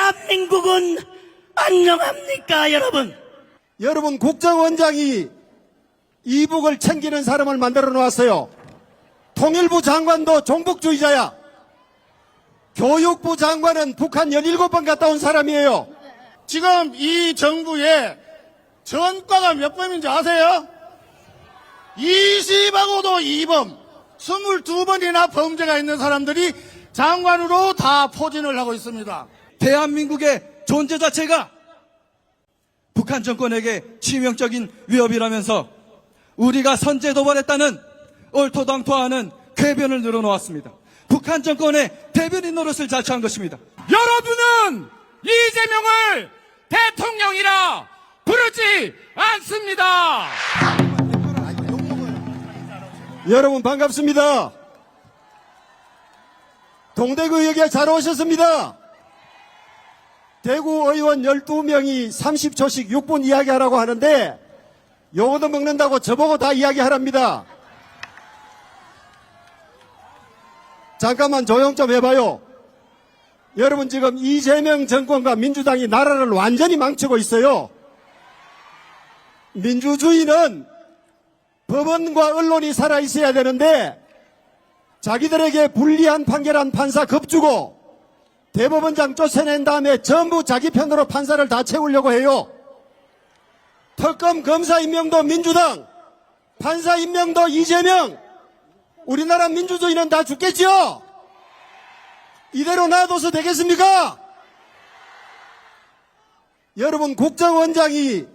대한민국은 안녕합니까, 여러분? 여러분, 국정원장이 이북을 챙기는 사람을 만들어 놓았어요. 통일부 장관도 종북주의자야. 교육부 장관은 북한 17번 갔다 온 사람이에요. 지금 이 정부의 전과가 몇 범인지 아세요? 20하고도 2범, 22번이나 범죄가 있는 사람들이 장관으로 다 포진을 하고 있습니다. 대한민국의 존재 자체가 북한 정권에게 치명적인 위협이라면서 우리가 선제 도발했다는 얼토당토하는 궤변을 늘어놓았습니다. 북한 정권의 대변인 노릇을 자처한 것입니다. 여러분은 이재명을 대통령이라 부르지 않습니다. 여러분, 반갑습니다. 동대구역에 잘 오셨습니다. 대구 의원 12명이 30초씩 6분 이야기하라고 하는데 요거도 먹는다고 저보고 다 이야기하랍니다. 잠깐만 조용 좀 해봐요. 여러분, 지금 이재명 정권과 민주당이 나라를 완전히 망치고 있어요. 민주주의는 법원과 언론이 살아있어야 되는데 자기들에게 불리한 판결한 판사 겁주고 대법원장 쫓아낸 다음에 전부 자기 편으로 판사를 다 채우려고 해요. 특검 검사 임명도 민주당, 판사 임명도 이재명. 우리나라 민주주의는 다 죽겠지요? 이대로 놔둬서 되겠습니까? 여러분, 국정원장이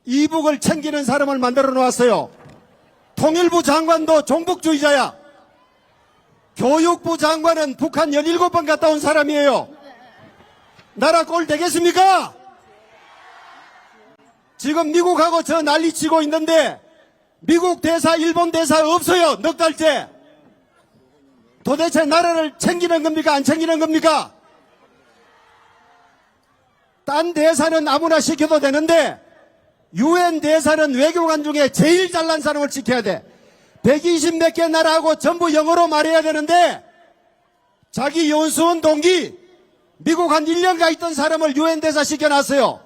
이북을 챙기는 사람을 만들어 놓았어요. 통일부 장관도 종북주의자야. 교육부 장관은 북한 17번 갔다 온 사람이에요. 나라 꼴 되겠습니까? 지금 미국하고 저 난리치고 있는데 미국 대사, 일본 대사 없어요. 넉 달째. 도대체 나라를 챙기는 겁니까? 안 챙기는 겁니까? 딴 대사는 아무나 시켜도 되는데 유엔 대사는 외교관 중에 제일 잘난 사람을 지켜야 돼. 120 몇 개 나라하고 전부 영어로 말해야 되는데 자기 연수원 동기 미국 한 1년 가 있던 사람을 유엔 대사 시켜놨어요.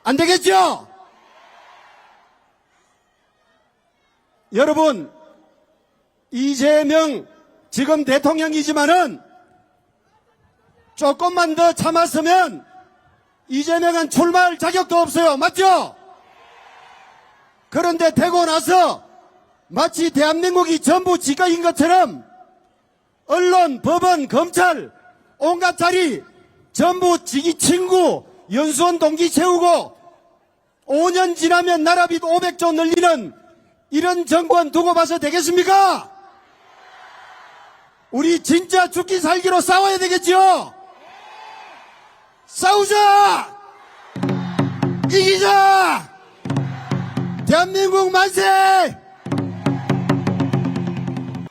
안 되겠죠? 여러분, 이재명 지금 대통령이지만은 조금만 더 참았으면 이재명은 출마할 자격도 없어요. 맞죠? 그런데 되고 나서 마치 대한민국이 전부 지가인 것처럼 언론, 법원, 검찰, 온갖 자리 전부 지기 친구, 연수원 동기 채우고 5년 지나면 나라빚 500조 늘리는 이런 정권 두고 봐서 되겠습니까? 우리 진짜 죽기 살기로 싸워야 되겠죠? 싸우자! 이기자! 대한민국 만세!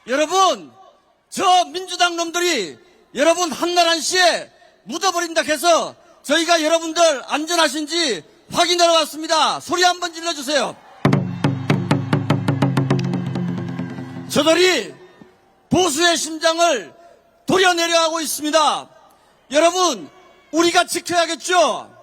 여러분, 저 민주당 놈들이 여러분 한나라시에 묻어버린다 해서 저희가 여러분들 안전하신지 확인하러 왔습니다. 소리 한번 질러주세요. 저들이 보수의 심장을 도려내려 하고 있습니다. 여러분, 우리가 지켜야겠죠?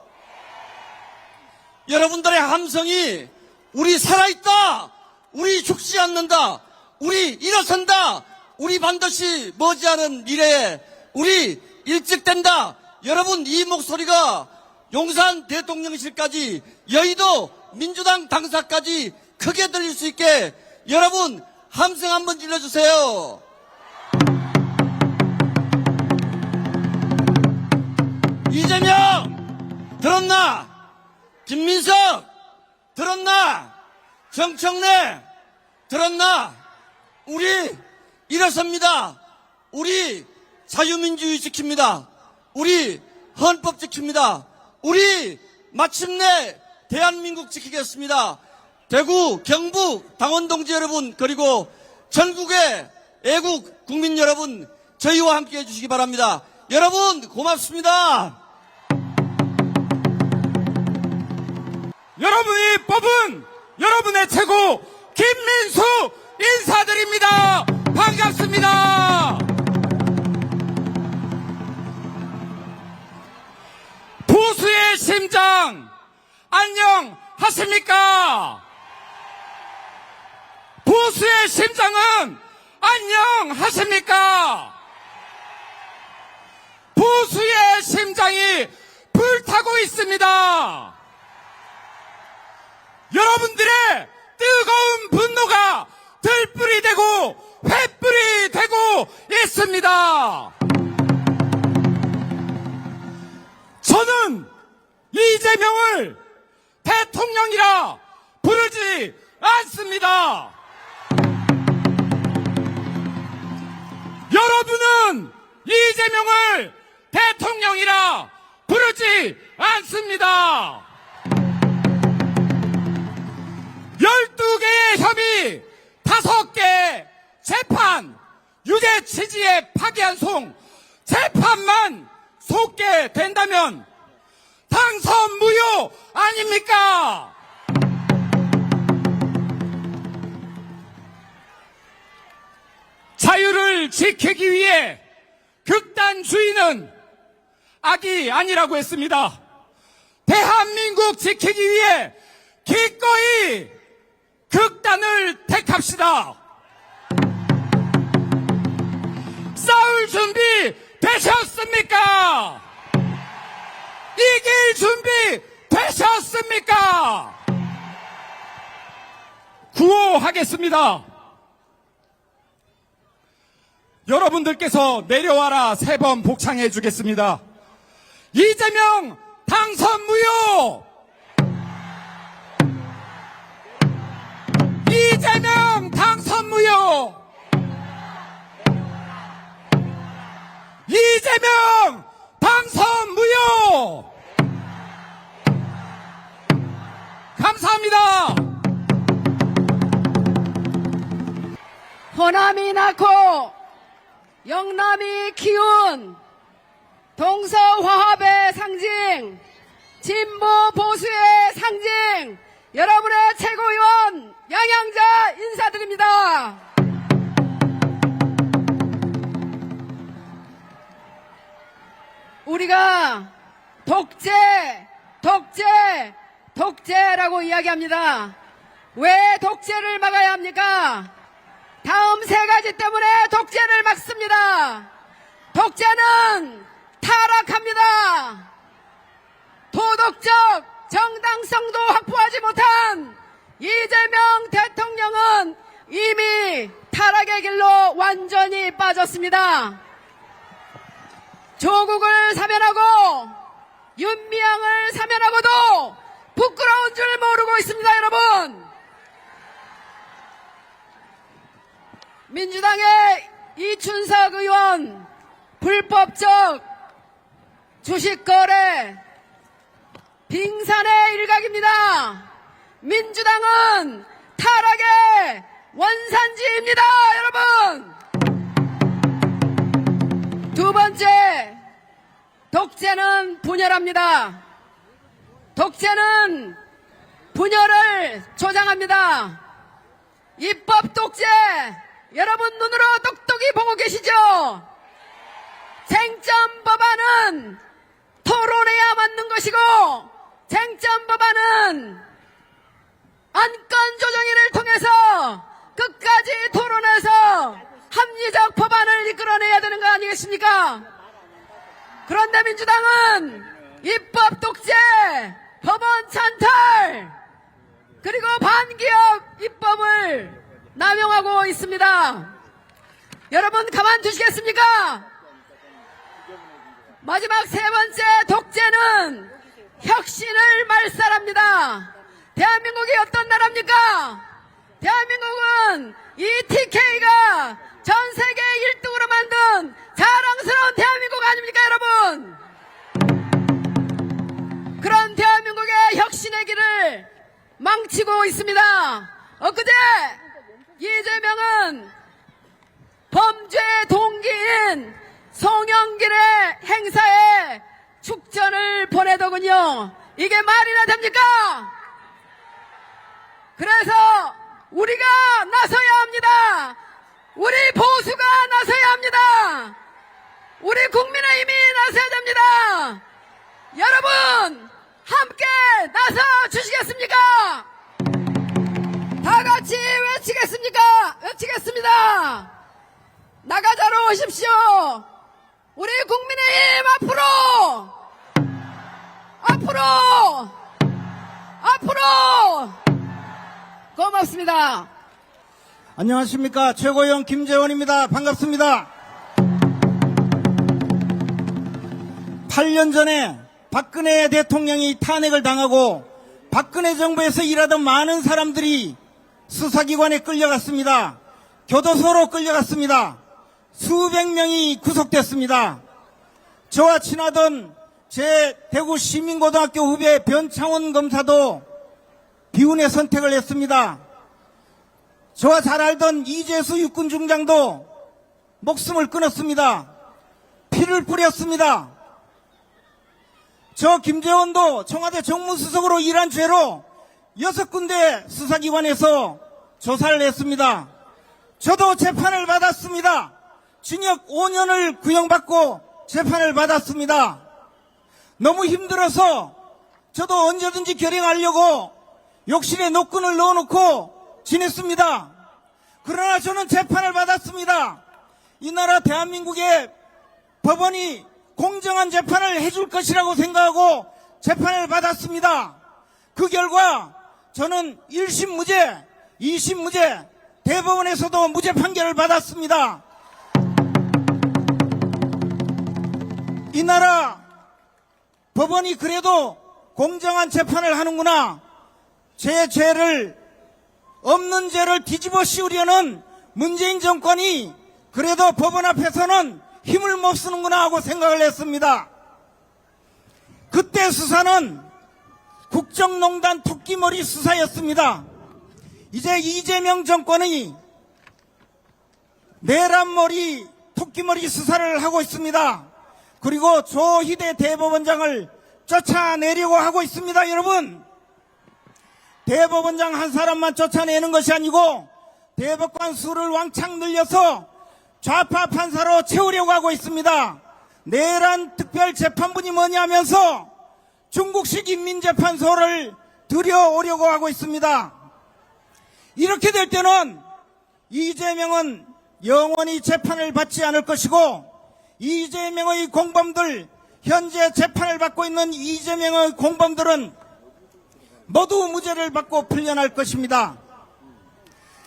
여러분들의 함성이 우리 살아있다, 우리 죽지 않는다, 우리 일어선다, 우리 반드시 머지않은 미래에 우리 일찍 된다. 여러분, 이 목소리가 용산 대통령실까지, 여의도 민주당 당사까지 크게 들릴 수 있게 여러분 함성 한번 질러주세요. 이재명 들었나? 김민석 들었나? 정청래 들었나? 우리 일어섭니다. 우리 자유민주주의 지킵니다. 우리 헌법 지킵니다. 우리 마침내 대한민국 지키겠습니다. 대구, 경북 당원동지 여러분, 그리고 전국의 애국 국민 여러분, 저희와 함께 해주시기 바랍니다. 여러분 고맙습니다. 여러분이 뽑은 여러분의 최고 김민수 인사드립니다. 반갑습니다. 심장 안녕하십니까? 보수의 심장은 안녕하십니까? 보수의 심장이 불타고 있습니다. 여러분들의 뜨거운 분노가 들불이 되고 횃불이 되고 있습니다. 저는 이재명을 대통령이라 부르지 않습니다. 여러분은 이재명을 대통령이라 부르지 않습니다. 12개의 협의, 5개 재판, 유죄 취지의 파기환송 재판만 속게 된다면 당선 무효 아닙니까? 자유를 지키기 위해 극단주의는 악이 아니라고 했습니다. 대한민국 지키기 위해 기꺼이 극단을 택합시다. 싸울 준비 되셨습니까? 이길 준비 되셨습니까? 구호하겠습니다. 여러분들께서 내려와라 3번 복창해 주겠습니다. 이재명 당선 무효! 이재명 당선 무효! 이재명 당선 무효! 감사합니다. 호남이 낳고 영남이 키운 동서화합의 상징, 진보 보수의 상징, 여러분의 최고위원 양양자 인사드립니다. 우리가 독재라고 이야기합니다. 왜 독재를 막아야 합니까? 다음 3가지 때문에 독재를 막습니다. 독재는 타락합니다. 도덕적 정당성도 확보하지 못한 이재명 대통령은 이미 타락의 길로 완전히 빠졌습니다. 조국을 사면하고 윤미향을 사면하고도 부끄러운 줄 모르고 있습니다, 여러분. 민주당의 이춘석 의원 불법적 주식거래 빙산의 일각입니다. 민주당은 타락의 원산지입니다, 여러분. 2번째, 독재는 분열합니다. 독재는 분열을 조장합니다. 입법 독재, 여러분 눈으로 똑똑히 보고 계시죠? 쟁점 법안은 토론해야 맞는 것이고, 쟁점 법안은 안건 조정위를 통해서 끝까지 토론해서 합리적 법안을 이끌어내야 되는 거 아니겠습니까? 그런데 민주당은 입법 독재, 법원 찬탈, 그리고 반기업 입법을 남용하고 있습니다. 여러분 가만두시겠습니까? 마지막 3번째 독재는 혁신을 말살합니다. 대한민국이 어떤 나라입니까? 대한민국은 이 TK가 전 세계 1등으로 만든 자랑스러운 대한민국 아닙니까, 여러분? 그런 대한민국의 혁신의 길을 망치고 있습니다. 엊그제 이재명은 범죄 동기인 송영길의 행사에 축전을 보내더군요. 이게 말이나 됩니까? 그래서 우리가 나서야 합니다. 우리 보수가 나서야 합니다. 우리 국민의힘이 나서야 됩니다. 여러분, 우리 국민의힘 앞으로 고맙습니다. 안녕하십니까. 최고위원 김재원입니다. 반갑습니다. 8년 전에 박근혜 대통령이 탄핵을 당하고 박근혜 정부에서 일하던 많은 사람들이 수사기관에 끌려갔습니다. 교도소로 끌려갔습니다. 수백 명이 구속됐습니다. 저와 친하던 제 대구 시민고등학교 후배 변창원 검사도 비운의 선택을 했습니다. 저와 잘 알던 이재수 육군중장도 목숨을 끊었습니다. 피를 뿌렸습니다. 저 김재원도 청와대 정무수석으로 일한 죄로 6군데 수사기관에서 조사를 했습니다. 저도 재판을 받았습니다. 징역 5년을 구형받고 재판을 받았습니다. 너무 힘들어서 저도 언제든지 결행하려고 욕실에 노끈을 넣어놓고 지냈습니다. 그러나 저는 재판을 받았습니다. 이 나라 대한민국의 법원이 공정한 재판을 해줄 것이라고 생각하고 재판을 받았습니다. 그 결과 저는 1심 무죄, 2심 무죄, 대법원에서도 무죄 판결을 받았습니다. 이 나라 법원이 그래도 공정한 재판을 하는구나. 제 죄를, 없는 죄를 뒤집어 씌우려는 문재인 정권이 그래도 법원 앞에서는 힘을 못 쓰는구나 하고 생각을 했습니다. 그때 수사는 국정농단 토끼머리 수사였습니다. 이제 이재명 정권이 내란머리 토끼머리 수사를 하고 있습니다. 그리고 조희대 대법원장을 쫓아내려고 하고 있습니다. 여러분, 대법원장 한 사람만 쫓아내는 것이 아니고 대법관 수를 왕창 늘려서 좌파 판사로 채우려고 하고 있습니다. 내란 특별재판부니 뭐냐면서 중국식 인민재판소를 들여오려고 하고 있습니다. 이렇게 될 때는 이재명은 영원히 재판을 받지 않을 것이고, 이재명의 공범들, 현재 재판을 받고 있는 이재명의 공범들은 모두 무죄를 받고 풀려날 것입니다.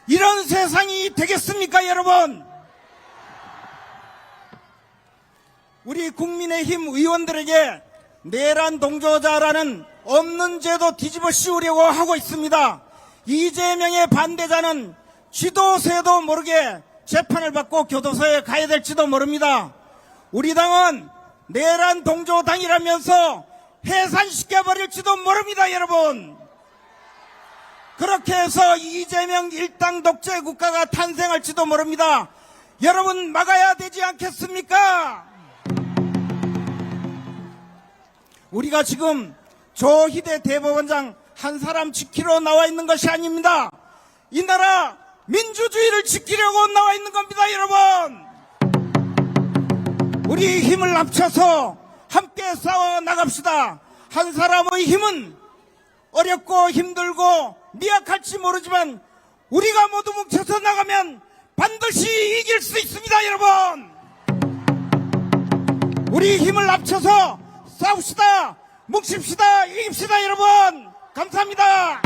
이런 세상이 되겠습니까, 여러분? 우리 국민의힘 의원들에게 내란 동조자라는 없는 죄도 뒤집어 씌우려고 하고 있습니다. 이재명의 반대자는 쥐도 새도 모르게 재판을 받고 교도소에 가야 될지도 모릅니다. 우리 당은 내란 동조당이라면서 해산시켜버릴지도 모릅니다, 여러분. 그렇게 해서 이재명 일당 독재 국가가 탄생할지도 모릅니다. 여러분, 막아야 되지 않겠습니까? 우리가 지금 조희대 대법원장 한 사람 지키러 나와 있는 것이 아닙니다. 이 나라 민주주의를 지키려고 나와 있는 겁니다, 여러분. 우리 힘을 합쳐서 함께 싸워 나갑시다. 한 사람의 힘은 어렵고 힘들고 미약할지 모르지만 우리가 모두 뭉쳐서 나가면 반드시 이길 수 있습니다, 여러분. 우리 힘을 합쳐서 싸웁시다. 뭉칩시다. 이깁시다, 여러분. 감사합니다.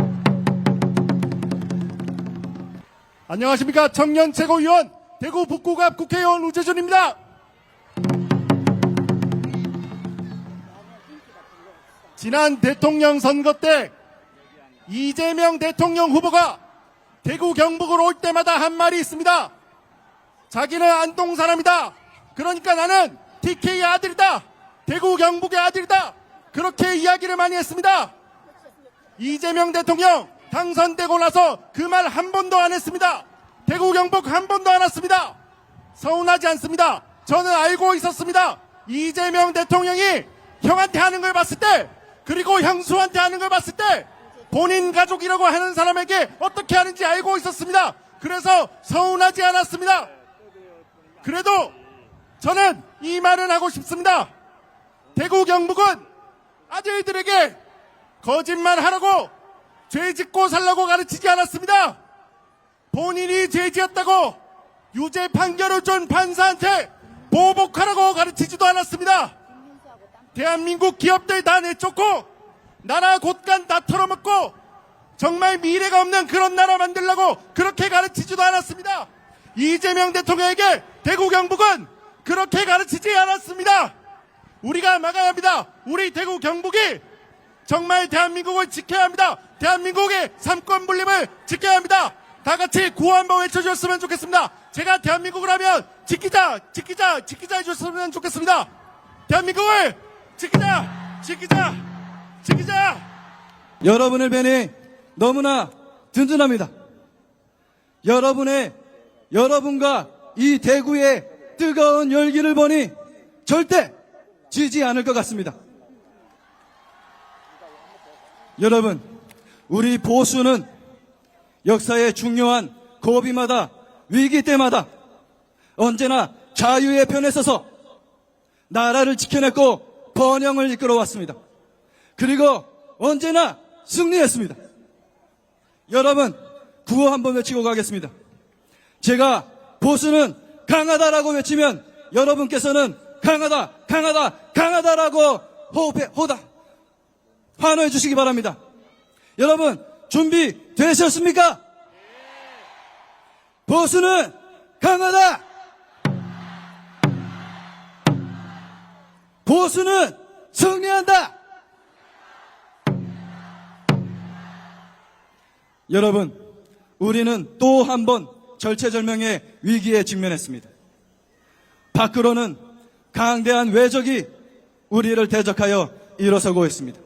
안녕하십니까. 청년 최고위원 대구 북구갑 국회의원 우재준입니다. 지난 대통령 선거 때 이재명 대통령 후보가 대구 경북으로 올 때마다 한 말이 있습니다. 자기는 안동 사람이다. 그러니까 나는 TK의 아들이다. 대구 경북의 아들이다. 그렇게 이야기를 많이 했습니다. 이재명 대통령 당선되고 나서 그 말 한 번도 안 했습니다. 대구 경북 한 번도 안 왔습니다. 서운하지 않습니다. 저는 알고 있었습니다. 이재명 대통령이 형한테 하는 걸 봤을 때, 그리고 형수한테 하는 걸 봤을 때 본인 가족이라고 하는 사람에게 어떻게 하는지 알고 있었습니다. 그래서 서운하지 않았습니다. 그래도 저는 이 말은 하고 싶습니다. 대구 경북은 아들들에게 거짓말하라고 죄짓고 살라고 가르치지 않았습니다. 본인이 죄지었다고 유죄 판결을 준 판사한테 보복하라고 가르치지도 않았습니다. 대한민국 기업들 다 내쫓고 나라 곳간 다 털어먹고 정말 미래가 없는 그런 나라 만들려고 그렇게 가르치지도 않았습니다. 이재명 대통령에게 대구 경북은 그렇게 가르치지 않았습니다. 우리가 막아야 합니다. 우리 대구 경북이 정말 대한민국을 지켜야 합니다. 대한민국의 삼권 분립을 지켜야 합니다. 다 같이 구호 한번 외쳐주셨으면 좋겠습니다. 제가 대한민국을 하면 지키자, 지키자, 지키자 해주셨으면 좋겠습니다. 대한민국을 지키자, 지키자, 지키자. 여러분의 변이 너무나 든든합니다. 여러분과 이 대구의 뜨거운 열기를 보니 절대 지지 않을 것 같습니다. 여러분, 우리 보수는 역사의 중요한 고비마다 위기 때마다 언제나 자유의 편에 서서 나라를 지켜냈고 번영을 이끌어왔습니다. 그리고 언제나 승리했습니다. 여러분, 구호 한번 외치고 가겠습니다. 제가 보수는 강하다라고 외치면 여러분께서는 강하다, 강하다, 강하다라고 환호해 주시기 바랍니다. 여러분, 준비 되셨습니까? 보수는 강하다! 보수는 승리한다! 여러분, 우리는 또 한 번 절체절명의 위기에 직면했습니다. 밖으로는 강대한 외적이 우리를 대적하여 일어서고 있습니다.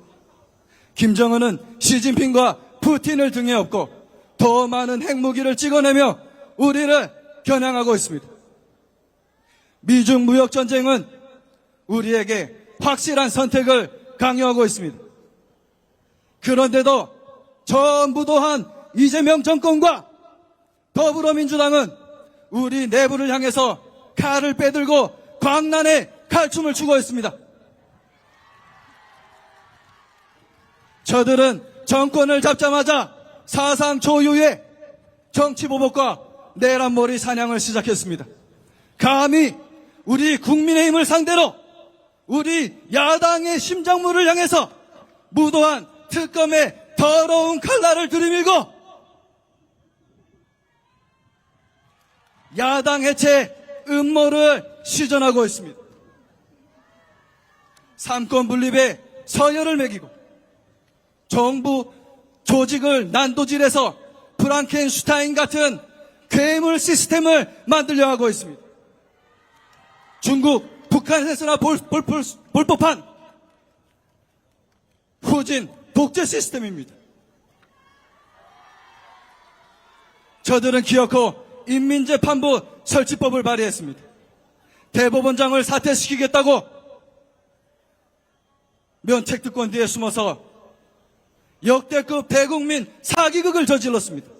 김정은은 시진핑과 푸틴을 등에 업고 더 많은 핵무기를 찍어내며 우리를 겨냥하고 있습니다. 미중 무역전쟁은 우리에게 확실한 선택을 강요하고 있습니다. 그런데도 저 무도한 이재명 정권과 더불어민주당은 우리 내부를 향해서 칼을 빼들고 광란의 칼춤을 추고 있습니다. 저들은 정권을 잡자마자 사상 초유의 정치보복과 내란몰이 사냥을 시작했습니다. 감히 우리 국민의힘을 상대로 우리 야당의 심장물을 향해서 무도한 특검의 더러운 칼날을 들이밀고 야당 해체 음모를 시전하고 있습니다. 삼권 분립에 서열을 매기고 정부 조직을 난도질해서 프랑켄슈타인 같은 괴물 시스템을 만들려 하고 있습니다. 중국, 북한에서나 볼 법한 후진 독재 시스템입니다. 저들은 기어코 인민재판부 설치법을 발의했습니다. 대법원장을 사퇴시키겠다고 면책특권 뒤에 숨어서 역대급 대국민 사기극을 저질렀습니다.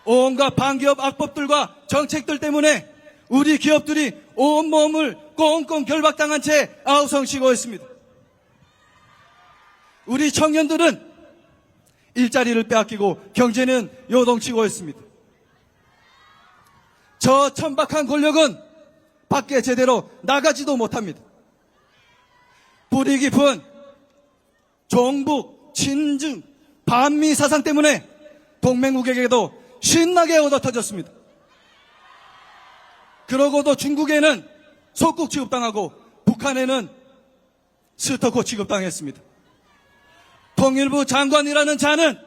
온갖 반기업 악법들과 정책들 때문에 우리 기업들이 온몸을 꽁꽁 결박당한 채 아우성치고 있습니다. 우리 청년들은 일자리를 빼앗기고 경제는 요동치고 있습니다. 저 천박한 권력은 밖에 제대로 나가지도 못합니다. 뿌리 깊은 종북, 친중, 반미 사상 때문에 동맹국에게도 신나게 얻어터졌습니다. 그러고도 중국에는 속국 취급당하고 북한에는 스토커 취급당했습니다. 통일부 장관이라는 자는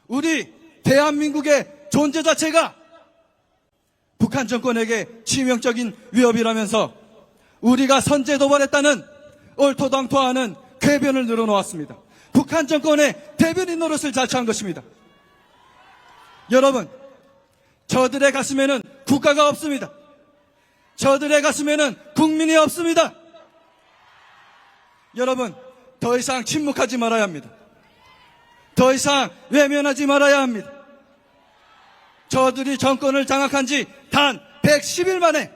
우리 대한민국의 존재 자체가 북한 정권에게 치명적인 위협이라면서 우리가 선제 도발했다는 얼토당토하는 궤변을 늘어놓았습니다. 북한 정권의 대변인 노릇을 자처한 것입니다. 여러분, 저들의 가슴에는 국가가 없습니다. 저들의 가슴에는 국민이 없습니다. 여러분, 더 이상 침묵하지 말아야 합니다. 더 이상 외면하지 말아야 합니다. 저들이 정권을 장악한 지 단 110일 만에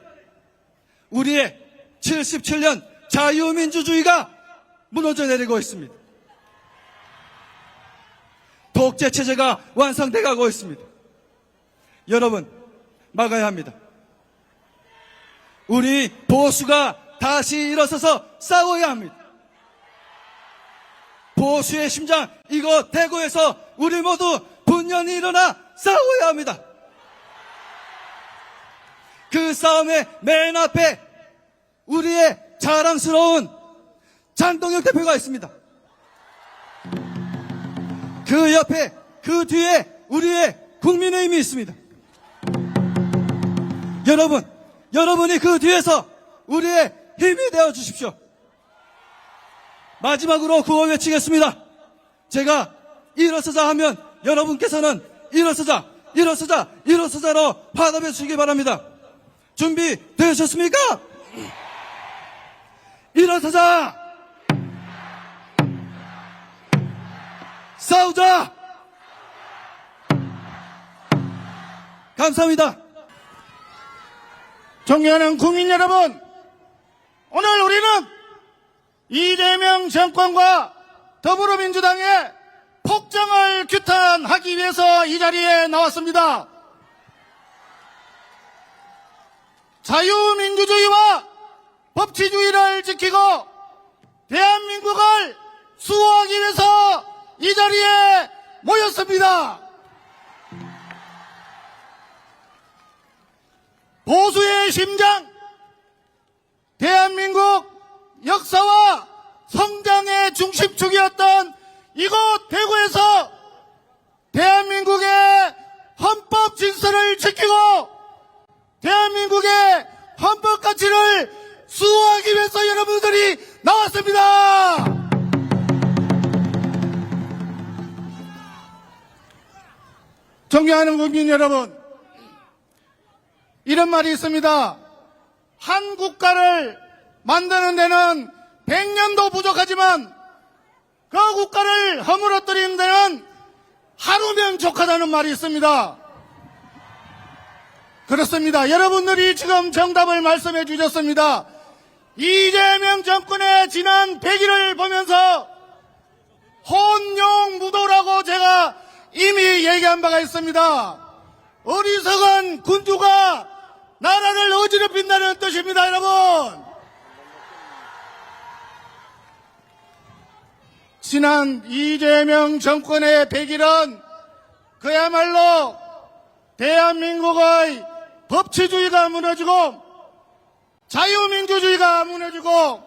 우리의 77년 자유민주주의가 무너져 내리고 있습니다. 독재 체제가 완성돼 가고 있습니다. 여러분, 막아야 합니다. 우리 보수가 다시 일어서서 싸워야 합니다. 보수의 심장, 이거 대구에서 우리 모두 분연히 일어나 싸워야 합니다. 그 싸움의 맨 앞에 우리의 자랑스러운 장동혁 대표가 있습니다. 그 옆에, 그 뒤에 우리의 국민의힘이 있습니다. 여러분이 그 뒤에서 우리의 힘이 되어 주십시오. 마지막으로 구호 외치겠습니다. 제가 일어서자 하면 여러분께서는 일어서자로 화답해 주시기 바랍니다. 준비되셨습니까? 일어서자! 싸우자! 감사합니다. 존경하는 국민 여러분, 오늘 우리는 이재명 정권과 더불어민주당의 폭정을 규탄하기 위해서 이 자리에 나왔습니다. 자유민주주의와 법치주의를 지키고 대한민국을 수호하기 위해서 이 자리에 모였습니다. 보수의 심장, 대한민국 역사와 성장의 중심축이었던 이곳 대구에서 대한민국의 헌법 질서를 지키고 대한민국의 헌법 가치를 수호하기 위해서 여러분들이 나왔습니다. 존경하는 국민 여러분, 이런 말이 있습니다. 한 국가를 만드는 데는 100년도 부족하지만 그 국가를 허물어뜨리는 데는 하루면 족하다는 말이 있습니다. 그렇습니다. 여러분들이 지금 정답을 말씀해 주셨습니다. 이재명 정권의 지난 100일을 보면서 혼용무도라고 제가 이미 얘기한 바가 있습니다. 어리석은 군주가 나라를 어지럽힌다는 뜻입니다, 여러분. 지난 이재명 정권의 100일은 그야말로 대한민국의 법치주의가 무너지고 자유민주주의가 무너지고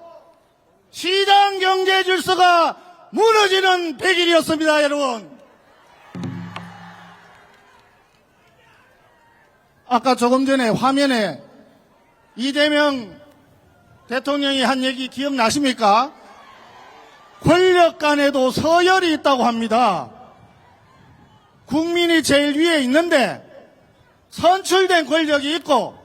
시장경제 질서가 무너지는 100일이었습니다, 여러분. 아까 조금 전에 화면에 이재명 대통령이 한 얘기 기억나십니까? 권력 간에도 서열이 있다고 합니다. 국민이 제일 위에 있는데 선출된 권력이 있고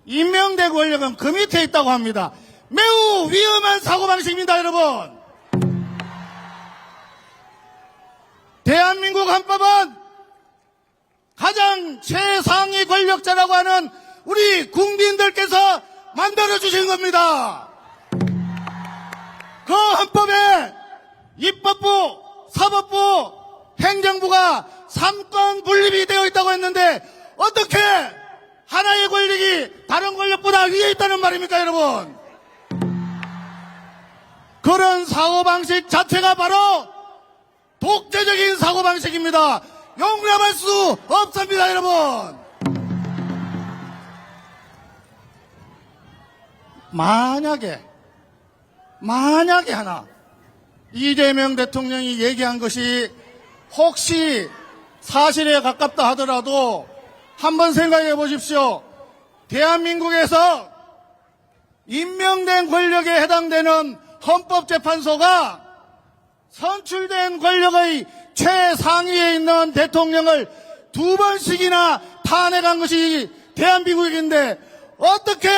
임명된 권력은 그 밑에 있다고 합니다. 매우 위험한 사고방식입니다, 여러분. 대한민국 헌법은 가장 최상위 권력자라고 하는 우리 국민들께서 만들어주신 겁니다. 그 헌법에 입법부, 사법부, 행정부가 삼권 분립이 되어 있다고 했는데 어떻게 하나의 권력이 다른 권력보다 위에 있다는 말입니까, 여러분? 그런 사고방식 자체가 바로 독재적인 사고방식입니다. 용납할 수 없습니다, 여러분. 만약에 하나 이재명 대통령이 얘기한 것이 혹시 사실에 가깝다 하더라도 한번 생각해 보십시오. 대한민국에서 임명된 권력에 해당되는 헌법재판소가 선출된 권력의 최상위에 있는 대통령을 2번씩이나 탄핵한 것이 대한민국인데 어떻게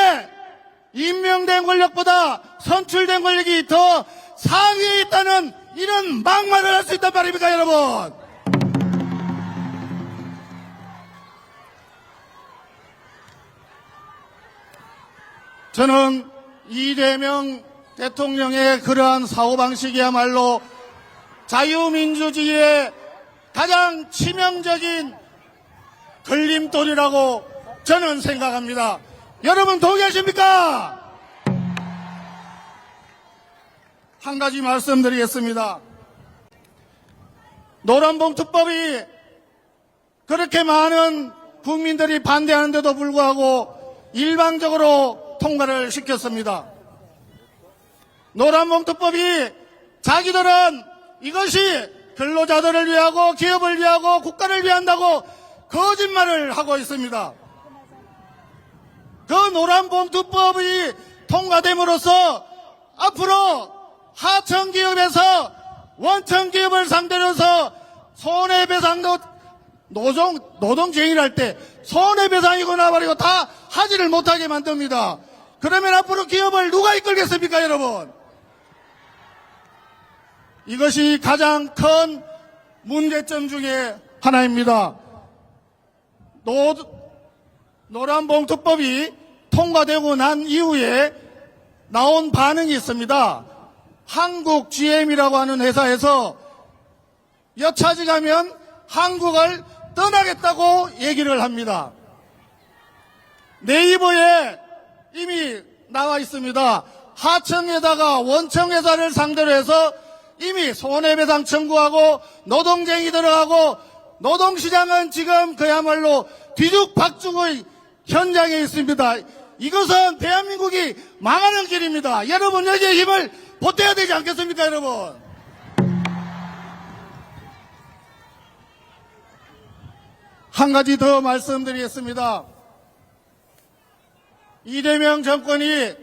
임명된 권력보다 선출된 권력이 더 상위에 있다는 이런 막말을 할 수 있단 말입니까, 여러분? 저는 이재명 대통령의 그러한 사고방식이야말로 자유민주주의의 가장 치명적인 걸림돌이라고 저는 생각합니다. 여러분 동의하십니까? 한 가지 말씀드리겠습니다. 노란봉투법이 그렇게 많은 국민들이 반대하는데도 불구하고 일방적으로 통과를 시켰습니다. 노란봉투법이 자기들은 이것이 근로자들을 위하고 기업을 위하고 국가를 위한다고 거짓말을 하고 있습니다. 그 노란봉투법이 통과됨으로써 앞으로 하청기업에서 원청기업을 상대로 해서 손해배상도 노동쟁의를 할 때 손해배상이고 나발이고 다 하지를 못하게 만듭니다. 그러면 앞으로 기업을 누가 이끌겠습니까, 여러분? 이것이 가장 큰 문제점 중에 하나입니다. 노란봉투법이 통과되고 난 이후에 나온 반응이 있습니다. 한국 GM이라고 하는 회사에서 여차지 가면 한국을 떠나겠다고 얘기를 합니다. 네이버에 이미 나와 있습니다. 하청에다가 원청회사를 상대로 해서 이미 손해배상 청구하고 노동쟁이 들어가고 노동시장은 지금 그야말로 뒤죽박죽의 현장에 있습니다. 이것은 대한민국이 망하는 길입니다. 여러분 여기에 힘을 보태야 되지 않겠습니까, 여러분? 한 가지 더 말씀드리겠습니다. 이재명 정권이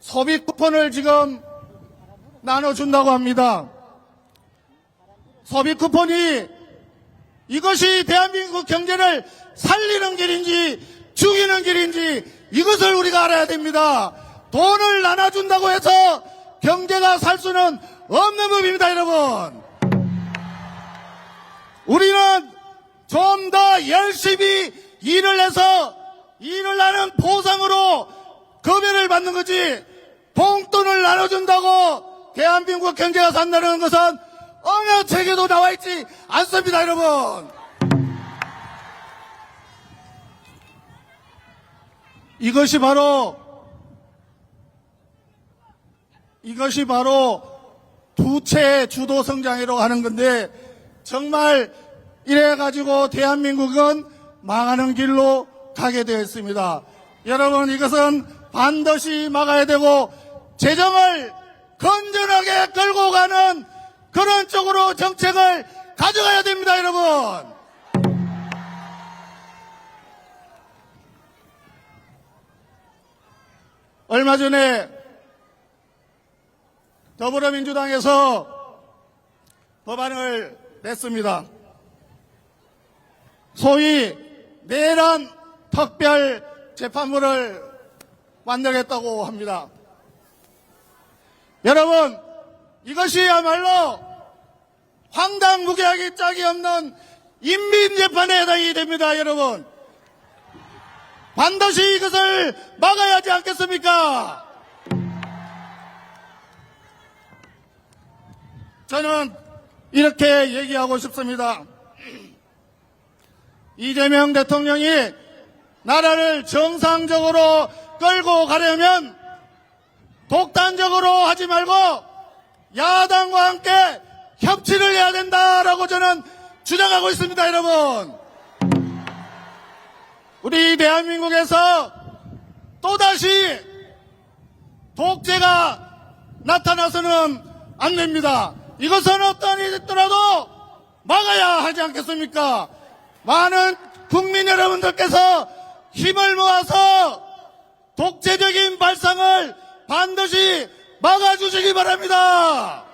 소비 쿠폰을 지금 나눠준다고 합니다. 소비 쿠폰이 이것이 대한민국 경제를 살리는 길인지 죽이는 길인지 이것을 우리가 알아야 됩니다. 돈을 나눠준다고 해서 경제가 살 수는 없는 법입니다, 여러분. 우리는 좀 더 열심히 일을 해서 일을 하는 보상으로 급여를 받는 거지 봉돈을 나눠준다고 대한민국 경제가 산다는 것은 어느 책에도 나와 있지 않습니다, 여러분. 이것이 바로 부채 주도 성장이라고 하는 건데 정말 이래가지고 대한민국은 망하는 길로 가게 되어 있습니다. 여러분 이것은 반드시 막아야 되고 재정을 건전하게 끌고 가는 그런 쪽으로 정책을 가져가야 됩니다, 여러분. 얼마 전에 더불어민주당에서 법안을 냈습니다. 소위 내란 특별 재판부를 만들겠다고 합니다. 여러분 이것이야말로 황당무계하기 짝이 없는 인민재판에 해당이 됩니다, 여러분. 반드시 이것을 막아야 하지 않겠습니까? 저는 이렇게 얘기하고 싶습니다. 이재명 대통령이 나라를 정상적으로 끌고 가려면 독단적으로 하지 말고 야당과 함께 협치를 해야 된다라고 저는 주장하고 있습니다, 여러분. 우리 대한민국에서 또다시 독재가 나타나서는 안 됩니다. 이것은 어떤 일이 있더라도 막아야 하지 않겠습니까? 많은 국민 여러분들께서 힘을 모아서 독재적인 발상을 반드시 막아주시기 바랍니다.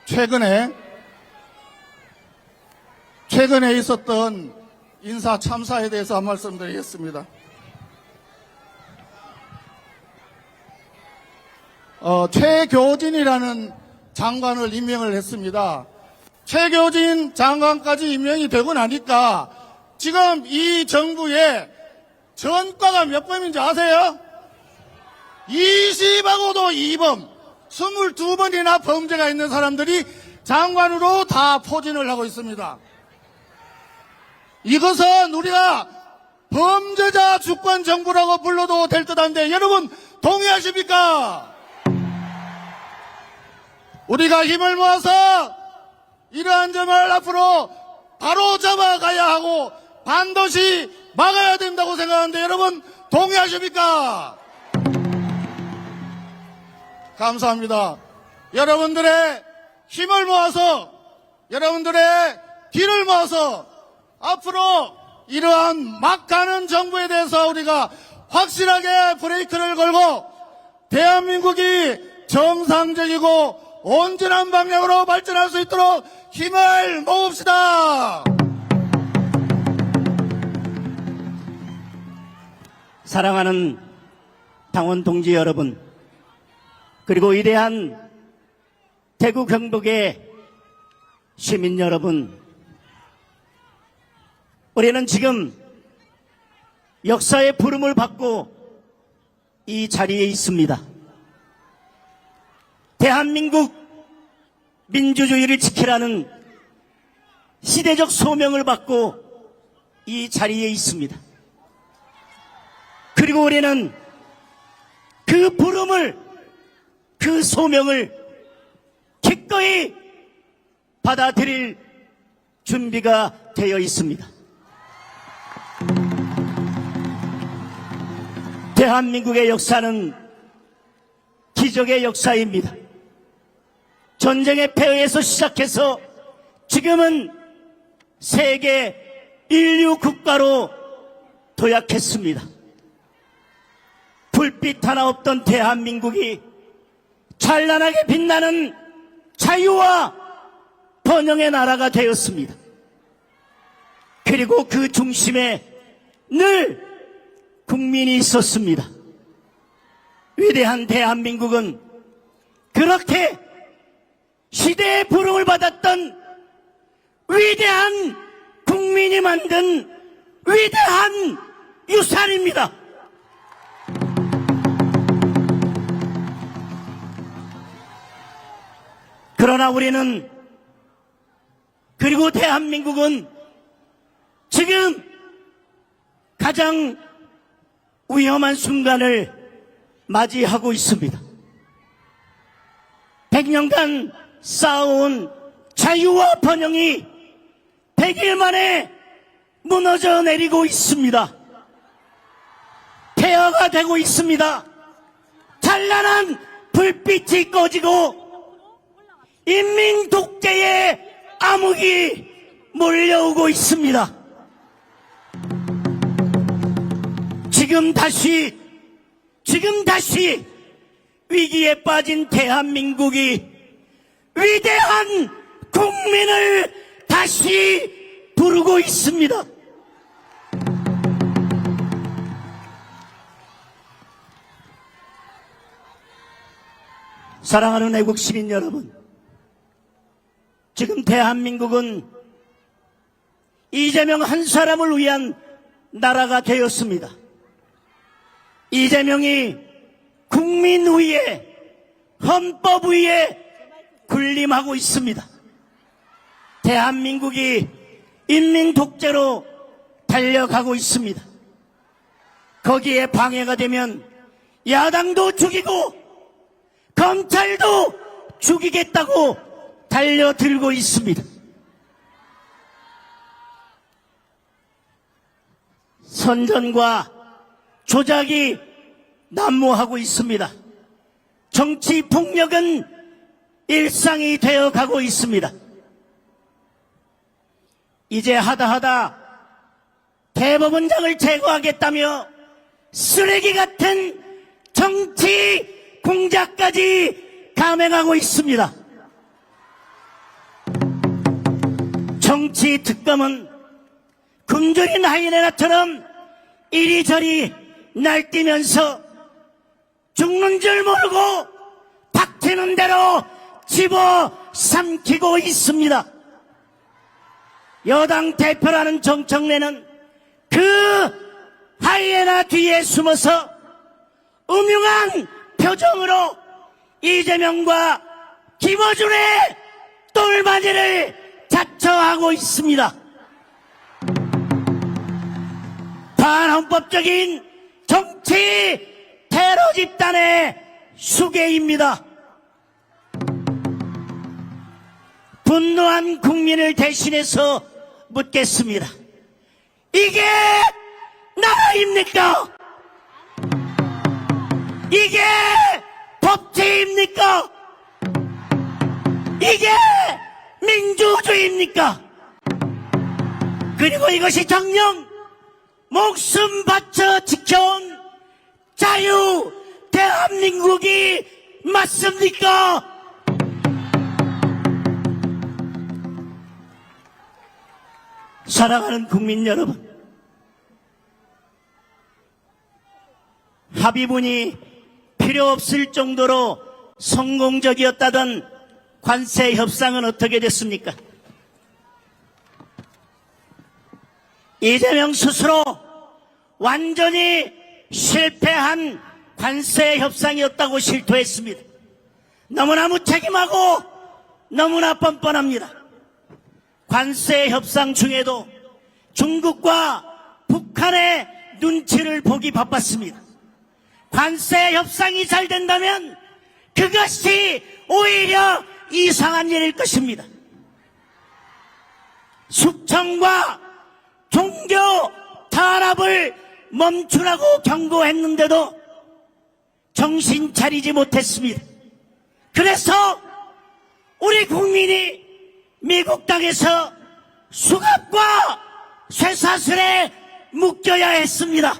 최근에 있었던 인사 참사에 대해서 한 말씀 드리겠습니다. 최교진이라는 장관을 임명을 했습니다. 최교진 장관까지 임명이 되고 나니까 지금 이 정부의 전과가 몇 범인지 아세요? 20하고도 2범, 22번이나 범죄가 있는 사람들이 장관으로 다 포진을 하고 있습니다. 이것은 우리가 범죄자 주권 정부라고 불러도 될 듯한데 여러분 동의하십니까? 우리가 힘을 모아서 이러한 점을 앞으로 바로 잡아가야 하고 반드시 막아야 된다고 생각하는데 여러분 동의하십니까? 감사합니다. 여러분들의 힘을 모아서 여러분들의 길을 모아서 앞으로 이러한 막 가는 정부에 대해서 우리가 확실하게 브레이크를 걸고 대한민국이 정상적이고 온전한 방향으로 발전할 수 있도록 힘을 모읍시다. 사랑하는 당원 동지 여러분, 그리고 위대한 대구 경북의 시민 여러분, 우리는 지금 역사의 부름을 받고 이 자리에 있습니다. 대한민국 민주주의를 지키라는 시대적 소명을 받고 이 자리에 있습니다. 그리고 우리는 그 부름을, 그 소명을 기꺼이 받아들일 준비가 되어 있습니다. 대한민국의 역사는 기적의 역사입니다. 전쟁의 폐해에서 시작해서 지금은 세계 인류 국가로 도약했습니다. 불빛 하나 없던 대한민국이 찬란하게 빛나는 자유와 번영의 나라가 되었습니다. 그리고 그 중심에 늘 국민이 있었습니다. 위대한 대한민국은 그렇게 시대의 부름을 받았던 위대한 국민이 만든 위대한 유산입니다. 그러나 우리는, 그리고 대한민국은 지금 가장 위험한 순간을 맞이하고 있습니다. 100년간 쌓아온 자유와 번영이 100일 만에 무너져 내리고 있습니다. 폐허가 되고 있습니다. 찬란한 불빛이 꺼지고 인민 독재의 암흑이 몰려오고 있습니다. 지금 다시 위기에 빠진 대한민국이 위대한 국민을 다시 부르고 있습니다. 사랑하는 애국 시민 여러분, 지금 대한민국은 이재명 한 사람을 위한 나라가 되었습니다. 이재명이 국민 위에, 헌법 위에 군림하고 있습니다. 대한민국이 인민 독재로 달려가고 있습니다. 거기에 방해가 되면 야당도 죽이고 검찰도 죽이겠다고 달려들고 있습니다. 선전과 조작이 난무하고 있습니다. 정치 폭력은 일상이 되어가고 있습니다. 이제 하다하다 대법원장을 제거하겠다며 쓰레기 같은 정치 공작까지 감행하고 있습니다. 정치 특검은 굶주린 하이에나처럼 이리저리 날뛰면서 죽는 줄 모르고 닥치는 대로 집어삼키고 있습니다. 여당 대표라는 정청래는 그 하이에나 뒤에 숨어서 음흉한 표정으로 이재명과 김어준의 똘마니를 자처하고 있습니다. 반헌법적인 정치 테러 집단의 수괴입니다. 분노한 국민을 대신해서 묻겠습니다. 이게 나라입니까? 이게 법치입니까? 이게 민주주의입니까? 그리고 이것이 정녕 목숨 바쳐 지켜온 자유 대한민국이 맞습니까? 사랑하는 국민 여러분, 합의문이 필요 없을 정도로 성공적이었다던 관세 협상은 어떻게 됐습니까? 이재명 스스로 완전히 실패한 관세 협상이었다고 실토했습니다. 너무나 무책임하고 너무나 뻔뻔합니다. 관세 협상 중에도 중국과 북한의 눈치를 보기 바빴습니다. 관세 협상이 잘 된다면 그것이 오히려 이상한 일일 것입니다. 숙청과 종교 탄압을 멈추라고 경고했는데도 정신 차리지 못했습니다. 그래서 우리 국민이 미국 땅에서 수갑과 쇠사슬에 묶여야 했습니다.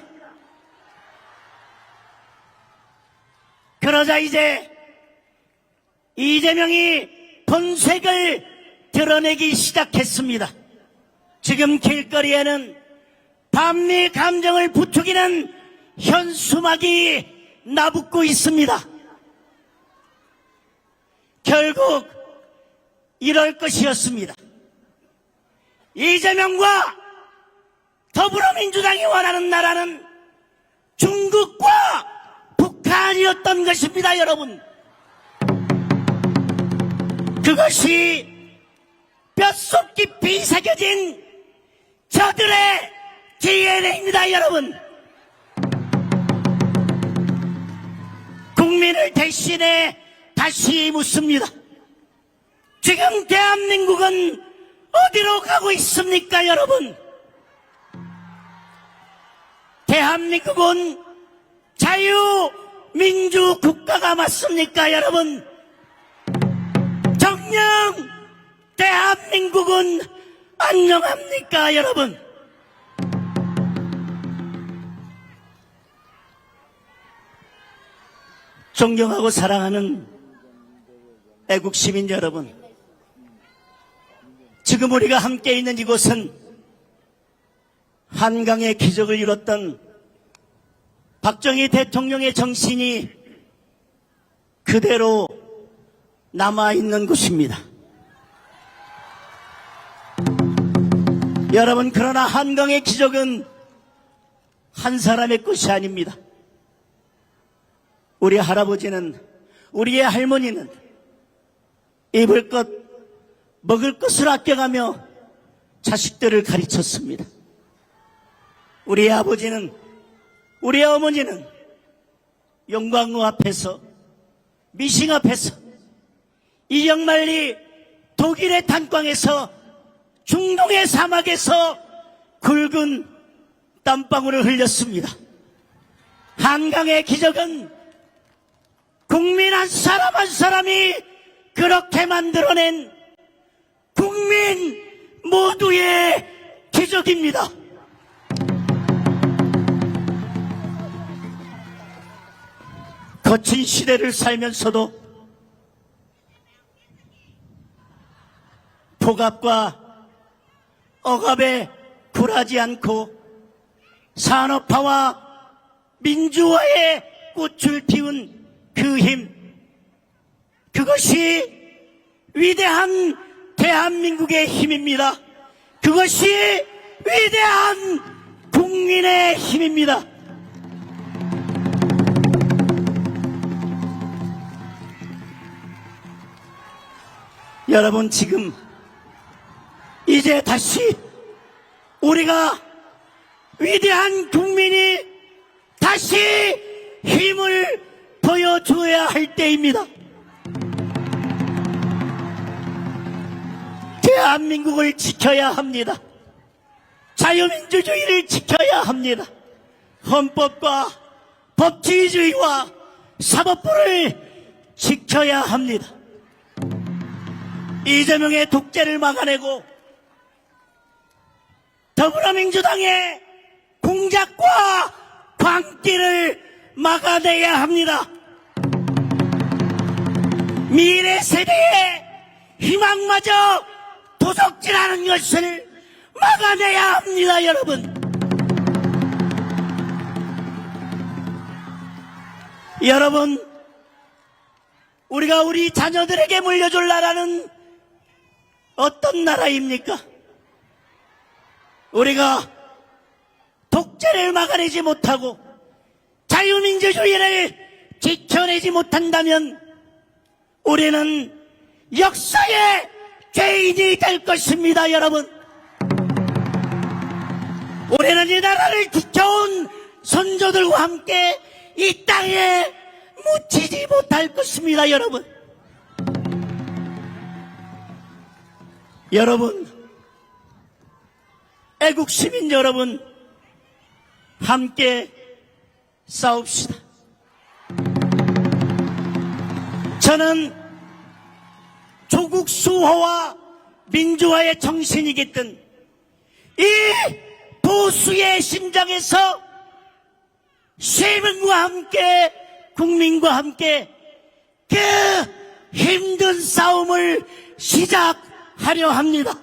그러자 이제 이재명이 본색을 드러내기 시작했습니다. 지금 길거리에는 반미 감정을 부추기는 현수막이 나붙고 있습니다. 결국 이럴 것이었습니다. 이재명과 더불어민주당이 원하는 나라는 중국과 북한이었던 것입니다, 여러분. 그것이 뼛속 깊이 새겨진 저들의 DNA입니다, 여러분. 국민을 대신해 다시 묻습니다. 지금 대한민국은 어디로 가고 있습니까, 여러분? 대한민국은 자유민주국가가 맞습니까, 여러분? 정녕 대한민국은 안녕합니까, 여러분? 존경하고 사랑하는 애국 시민 여러분, 지금 우리가 함께 있는 이곳은 한강의 기적을 이뤘던 박정희 대통령의 정신이 그대로 남아있는 곳입니다. 여러분, 그러나 한강의 기적은 한 사람의 것이 아닙니다. 우리 할아버지는, 우리의 할머니는 입을 것, 먹을 것을 아껴가며 자식들을 가르쳤습니다. 우리의 아버지는, 우리의 어머니는 용광로 앞에서, 미싱 앞에서, 이영만리 독일의 탄광에서, 중동의 사막에서 굵은 땀방울을 흘렸습니다. 한강의 기적은 국민 한 사람 한 사람이 그렇게 만들어낸 국민 모두의 기적입니다. 거친 시대를 살면서도 폭압과 억압에 굴하지 않고 산업화와 민주화의 꽃을 피운 그 힘, 그것이 위대한 대한민국의 힘입니다. 그것이 위대한 국민의 힘입니다. 여러분, 지금 이제 다시 우리가 위대한 국민이 다시 힘을 보여줘야 할 때입니다. 대한민국을 지켜야 합니다. 자유민주주의를 지켜야 합니다. 헌법과 법치주의와 사법부를 지켜야 합니다. 이재명의 독재를 막아내고 더불어민주당의 공작과 광기를 막아내야 합니다. 미래 세대의 희망마저 도적질하는 것을 막아내야 합니다, 여러분. 여러분, 우리가 우리 자녀들에게 물려줄 나라는 어떤 나라입니까? 우리가 독재를 막아내지 못하고 자유민주주의를 지켜내지 못한다면 우리는 역사의 죄인이 될 것입니다, 여러분. 우리는 이 나라를 지켜온 선조들과 함께 이 땅에 묻히지 못할 것입니다, 여러분. 여러분, 애국 시민 여러분, 함께 싸웁시다. 저는 조국 수호와 민주화의 정신이겠든 이 보수의 심장에서 시민과 함께 국민과 함께 그 힘든 싸움을 시작하려 합니다.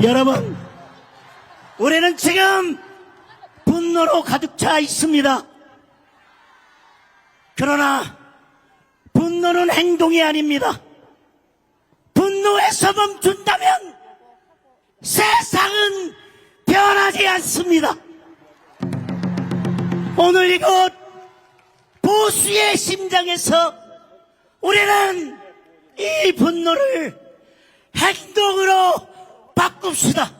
여러분, 우리는 지금 분노로 가득 차 있습니다. 그러나 분노는 행동이 아닙니다. 분노에서 멈춘다면 세상은 변하지 않습니다. 오늘 이곳 보수의 심장에서 우리는 이 분노를 행동으로 바꿉시다.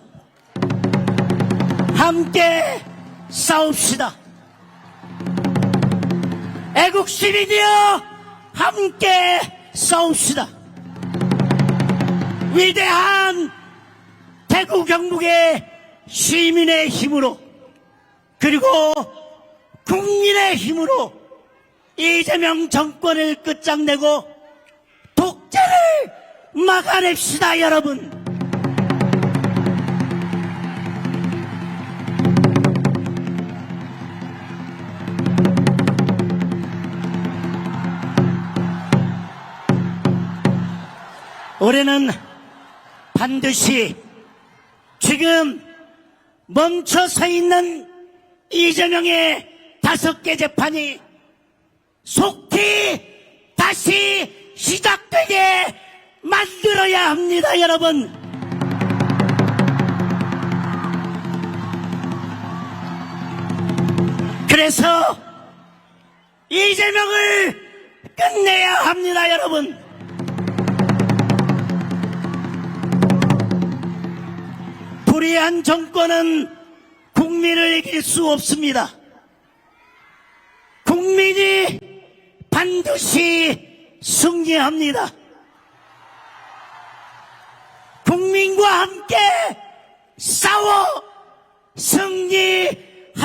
함께 싸웁시다. 애국 시민이여, 함께 싸웁시다. 위대한 대구 경북의 시민의 힘으로 그리고 국민의 힘으로 이재명 정권을 끝장내고 독재를 막아냅시다, 여러분. 올해는 반드시 지금 멈춰서 있는 이재명의 5개 재판이 속히 다시 시작되게 만들어야 합니다, 여러분. 그래서 이재명을 끝내야 합니다, 여러분. 불의한 정권은 국민을 이길 수 없습니다. 국민이 반드시 승리합니다. 국민과 함께 싸워 승리하겠습니다.